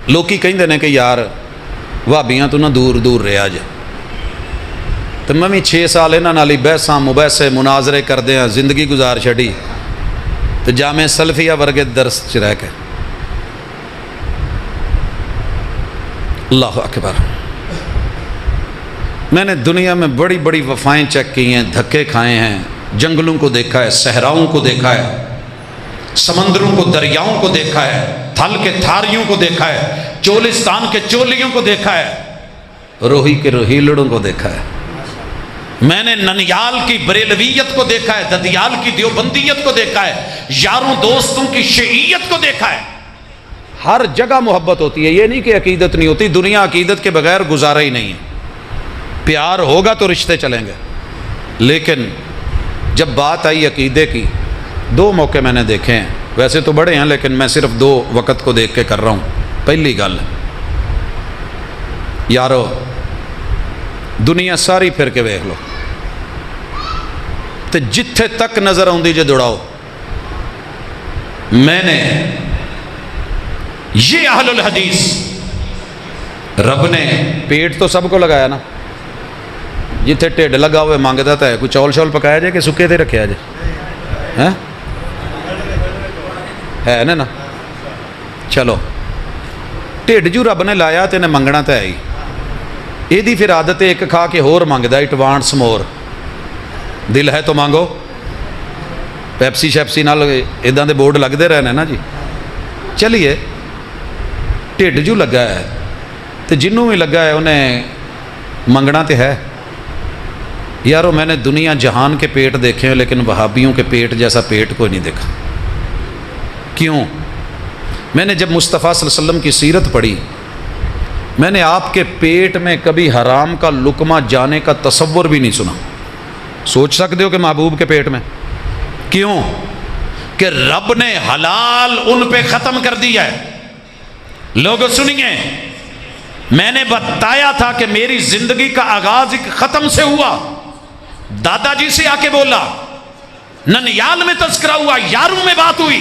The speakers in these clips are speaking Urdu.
لوکی کہندے نے کہ یار بھابیاں تو نہ دور دور رہا جے، تو میں بھی 6 سال انہاں نال بحثاں مباحثے مناظرے کردے ہاں، زندگی گزار چھڑی تو جامع سلفیہ ورگے درس چ رہ کے۔ اللہ اکبر۔ میں نے دنیا میں بڑی بڑی وفائیں چیک کی ہیں، دھکے کھائے ہیں، جنگلوں کو دیکھا ہے، صحراؤں کو دیکھا ہے، سمندروں کو، دریاؤں کو دیکھا ہے، تھل کے تھاریوں کو دیکھا ہے، چولستان کے چولیوں کو دیکھا ہے، روہی کے روہیلڑوں کو دیکھا ہے، میں نے ننیال کی بریلویت کو دیکھا ہے، ددیال کی دیوبندیت کو دیکھا ہے، یاروں دوستوں کی شیعیت کو دیکھا ہے۔ ہر جگہ محبت ہوتی ہے، یہ نہیں کہ عقیدت نہیں ہوتی، دنیا عقیدت کے بغیر گزارا ہی نہیں ہے، پیار ہوگا تو رشتے چلیں گے۔ لیکن جب بات آئی عقیدے کی، 2 موقع میں نے دیکھے ہیں، ویسے تو بڑے ہیں لیکن میں صرف 2 وقت کو دیکھ کے کر رہا ہوں۔ پہلی گل، یارو دنیا ساری پھر کے ویکھ لو تو جتھے تک نظر آؤندی جے دوڑاؤ۔ میں نے یہ اہل الحدیث، رب نے پیٹ تو سب کو لگایا نا، جتھے ٹھڈ لگا ہوئے مانگتا ہے، کوئی چول شول پکایا جائے کہ سکے تے رکھیا جائے، ہے نا؟ چلو ٹھڈ جو رب نے لایا تے نے منگنا تے ہے ہی، یہ دی پھر عادت ایک کھا کے ہور مانگدا، اٹ وانٹس مور، دل ہے تو مانگو، پیپسی شیپسی نال اداں دے بورڈ لگتے رہنے نا جی۔ چلیے ٹھڈ جو لگا ہے تو جنوں بھی لگا ہے انہیں منگنا تے ہے۔ یارو میں نے دنیا جہان کے پیٹ دیکھے ہیں لیکن وہابیوں کے پیٹ جیسا پیٹ کوئی نہیں دیکھا۔ کیوں؟ میں نے جب مصطفیٰ صلی اللہ علیہ وسلم کی سیرت پڑھی، میں نے آپ کے پیٹ میں کبھی حرام کا لقمہ جانے کا تصور بھی نہیں سنا۔ سوچ سکتے ہو کہ محبوب کے پیٹ میں؟ کیوں؟ کہ رب نے حلال ان پہ ختم کر دیا ہے۔ لوگوں سنیے، میں نے بتایا تھا کہ میری زندگی کا آغاز ایک ختم سے ہوا، دادا جی سے آ کے بولا، ننیال میں تذکرہ ہوا، یاروں میں بات ہوئی۔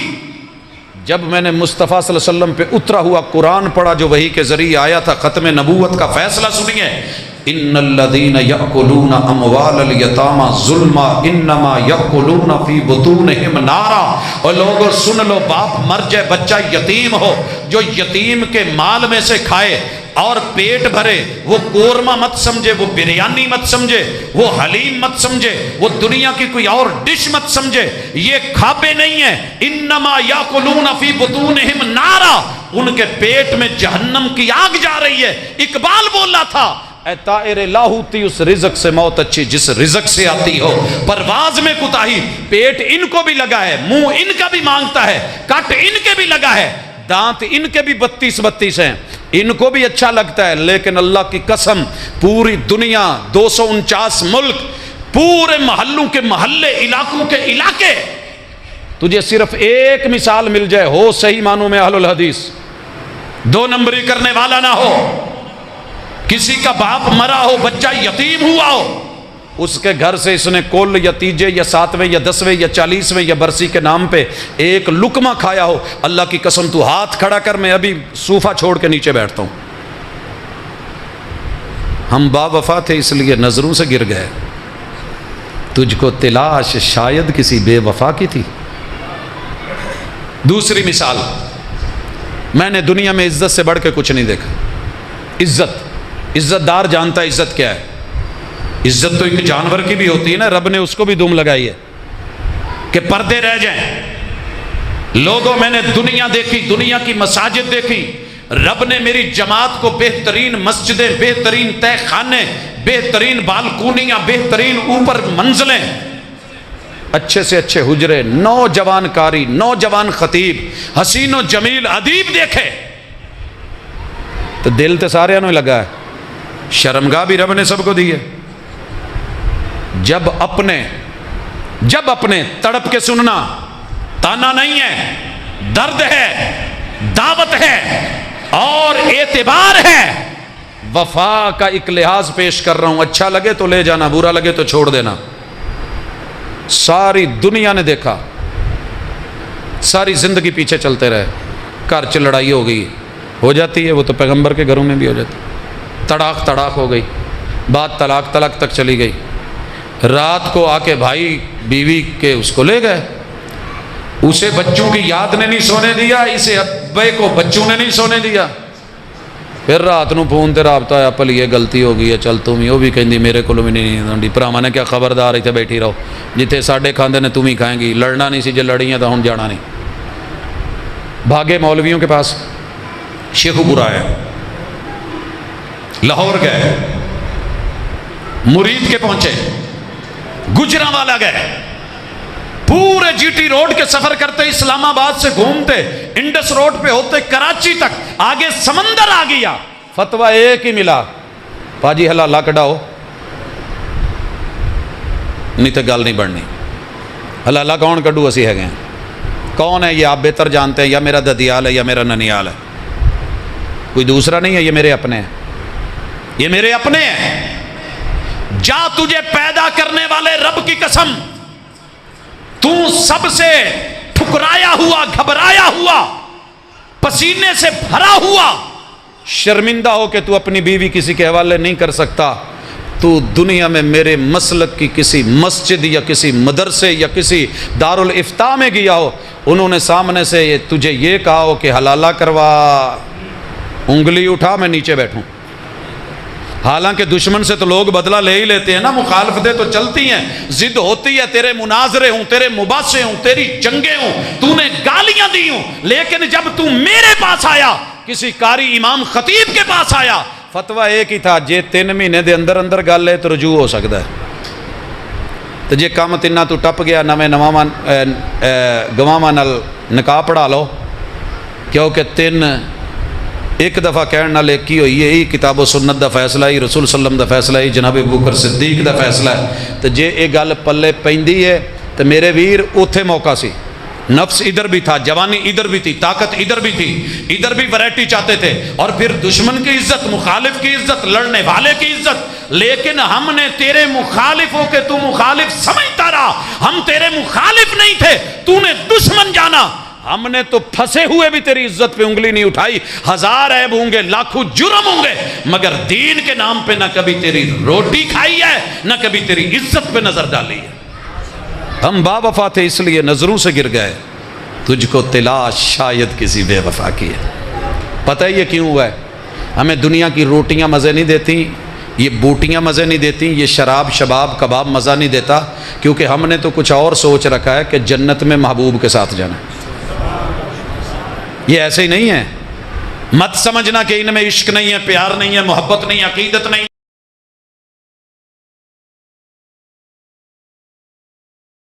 جب میں نے مصطفیٰ صلی اللہ علیہ وسلم پہ اترا ہوا قرآن پڑھا جو وحی کے ذریعے آیا تھا، ختم نبوت کا فیصلہ سنیے، ان الذین یأکلون اموال الیتامی ظلما انما یأکلون فی بطونہم نارا۔ اور لوگوں سن لو، باپ مر جائے، بچہ یتیم ہو، جو یتیم کے مال میں سے کھائے اور پیٹ بھرے، وہ قورمہ مت سمجھے، وہ بریانی مت سمجھے، وہ حلیم مت سمجھے، وہ دنیا کی کوئی اور ڈش مت سمجھے، یہ کھاپے نہیں ہیں، انما یاکلون فی بطونہم نارا، ان کے پیٹ میں جہنم کی آگ جا رہی ہے۔ اقبال بولا تھا، اے طائر لاہوتی اس رزق سے موت اچھی جس رزق سے آتی ہو، پرواز میں کوتاہی، پیٹ ان کو بھی لگا ہے، منہ ان کا بھی مانگتا ہے، کٹ ان کے بھی لگا ہے، دانت ان کے بھی 32 ہیں، ان کو بھی اچھا لگتا ہے، لیکن اللہ کی قسم پوری دنیا 249 ملک، پورے محلوں کے محلے، علاقوں کے علاقے، تجھے صرف ایک مثال مل جائے، ہو صحیح معنوں میں اہل الحدیث، 2 نمبری کرنے والا نہ ہو، کسی کا باپ مرا ہو، بچہ یتیم ہوا ہو، اس کے گھر سے اس نے کل یا تیجے یا 7ویں یا 10ویں یا 40ویں یا برسی کے نام پہ ایک لقمہ کھایا ہو، اللہ کی قسم تو ہاتھ کھڑا کر، میں ابھی صوفہ چھوڑ کے نیچے بیٹھتا ہوں۔ ہم با وفا تھے اس لیے نظروں سے گر گئے، تجھ کو تلاش شاید کسی بے وفا کی تھی۔ دوسری مثال، میں نے دنیا میں عزت سے بڑھ کے کچھ نہیں دیکھا۔ عزت دار جانتا ہے عزت کیا ہے۔ عزت تو ایک جانور کی بھی ہوتی ہے نا، رب نے اس کو بھی دم لگائی ہے کہ پردے رہ جائیں۔ لوگوں میں نے دنیا دیکھی، دنیا کی مساجد دیکھی، رب نے میری جماعت کو بہترین مسجدیں، بہترین تہ خانے، بہترین بالکونیاں، بہترین اوپر منزلیں، اچھے سے اچھے حجرے، نوجوان کاری، نوجوان خطیب، حسین و جمیل ادیب دیکھے، تو دل تو سارے انہوں لگا ہے، شرمگاہ بھی رب نے سب کو دی ہے۔ جب اپنے تڑپ کے سننا، تانا نہیں ہے، درد ہے، دعوت ہے اور اعتبار ہے۔ وفا کا ایک لحاظ پیش کر رہا ہوں، اچھا لگے تو لے جانا، برا لگے تو چھوڑ دینا۔ ساری دنیا نے دیکھا، ساری زندگی پیچھے چلتے رہے، گھر چ لڑائی ہو گئی، ہو جاتی ہے، وہ تو پیغمبر کے گھروں میں بھی ہو جاتی ہے۔ تڑاک تڑاک ہو گئی، بات طلاق تک چلی گئی۔ رات کو آ کے بھائی بیوی کے اس کو لے گئے، اسے بچوں کی یاد نے نہیں سونے دیا، اسے ابے کو بچوں نے نہیں سونے دیا۔ پھر رات نو فون تے رابطہ آیا، پل یہ غلطی ہو گئی ہے، چل تم ہی، وہ بھی کہندی میرے کو بھی نہیں آتی، بھراواں نے کیا خبردار اتنے بیٹھی رہو، جتنے ساڈے کھاندے نے تم ہی کھائیں گی، لڑنا نہیں سی، جے لڑی ہیں تو ہن جانا نہیں۔ بھاگے مولویوں کے پاس، شیخ پورا ہے، لاہور گئے، مرید کے پہنچے، گجرانوالا گئے، پورے جی ٹی روڈ کے سفر کرتے، اسلام آباد سے گھومتے، انڈس روڈ پہ ہوتے کراچی تک، آگے سمندر آ گیا، فتویٰ ایک ہی ملا، پاجی حلالہ کڈاؤ، نہیں تو گل نہیں بڑھنی۔ حلالہ کون کڈو؟ اسی ہے گئے، کون ہے یہ آپ بہتر جانتے ہیں، یا میرا ددیال ہے یا میرا ننیال ہے، کوئی دوسرا نہیں ہے، یہ میرے اپنے ہیں، یہ میرے اپنے ہیں۔ جا تجھے پیدا کرنے والے رب کی قسم، تو سب سے ٹھکرایا ہوا، گھبرایا ہوا، پسینے سے بھرا ہوا، شرمندہ ہو کہ تو اپنی بیوی کسی کے حوالے نہیں کر سکتا، تو دنیا میں میرے مسلک کی کسی مسجد یا کسی مدرسے یا کسی دارالافتاء میں گیا ہو، انہوں نے سامنے سے تجھے یہ کہا ہو کہ حلالہ کروا، انگلی اٹھا میں نیچے بیٹھوں۔ حالانکہ دشمن سے تو لوگ بدلہ لے ہی لیتے ہیں نا، مخالفتیں تو چلتی ہیں، ضد ہوتی ہے، تیرے مناظرے ہوں، تیرے مباحثے ہوں، تیری جنگیں ہوں، تو نے گالیاں دی ہوں، لیکن جب تو میرے پاس آیا، کسی قاری امام خطیب کے پاس آیا، فتویٰ ایک ہی تھا، جے 3 مہینے دے اندر اندر گل لے تو رجوع ہو سکتا ہے، تو جے کام تینہ تو ٹپ گیا، گواواں نال نکاح پڑھا لو، کیونکہ 3 ایک دفعہ کہنے نال ایک ہی ہوئی ہے، یہی کتاب و سنت دا فیصلہ ہی، رسول صلی اللہ علیہ وسلم دا فیصلہ ہی، جناب ابوبکر صدیق دا فیصلہ ہے، تو جے ایک گل پلے پیندی ہے تو میرے ویر اوتھے موقع سی، نفس ادھر بھی تھا، جوانی ادھر بھی تھی، طاقت ادھر بھی تھی، ادھر بھی ویرائٹی چاہتے تھے، اور پھر دشمن کی عزت، مخالف کی عزت، لڑنے والے کی عزت، لیکن ہم نے تیرے مخالف ہو کے تو مخالف سمجھتا رہا، ہم تیرے مخالف نہیں تھے، تو نے دشمن جانا، ہم نے تو پھنسے ہوئے بھی تیری عزت پہ انگلی نہیں اٹھائی، 1000 عیب ہوں گے، لاکھوں جرم ہوں گے، مگر دین کے نام پہ نہ کبھی تیری روٹی کھائی ہے، نہ کبھی تیری عزت پہ نظر ڈالی ہے۔ ہم با وفا تھے اس لیے نظروں سے گر گئے، تجھ کو تلاش شاید کسی بے وفا کی ہے۔ پتہ ہے یہ کیوں ہوا ہے؟ ہمیں دنیا کی روٹیاں مزے نہیں دیتی، یہ بوٹیاں مزے نہیں دیتی، یہ شراب شباب کباب مزہ نہیں دیتا، کیونکہ ہم نے تو کچھ اور سوچ رکھا ہے کہ جنت میں محبوب کے ساتھ جانا ہے۔ یہ ایسے ہی نہیں ہے، مت سمجھنا کہ ان میں عشق نہیں ہے، پیار نہیں ہے، محبت نہیں ہے، عقیدت نہیں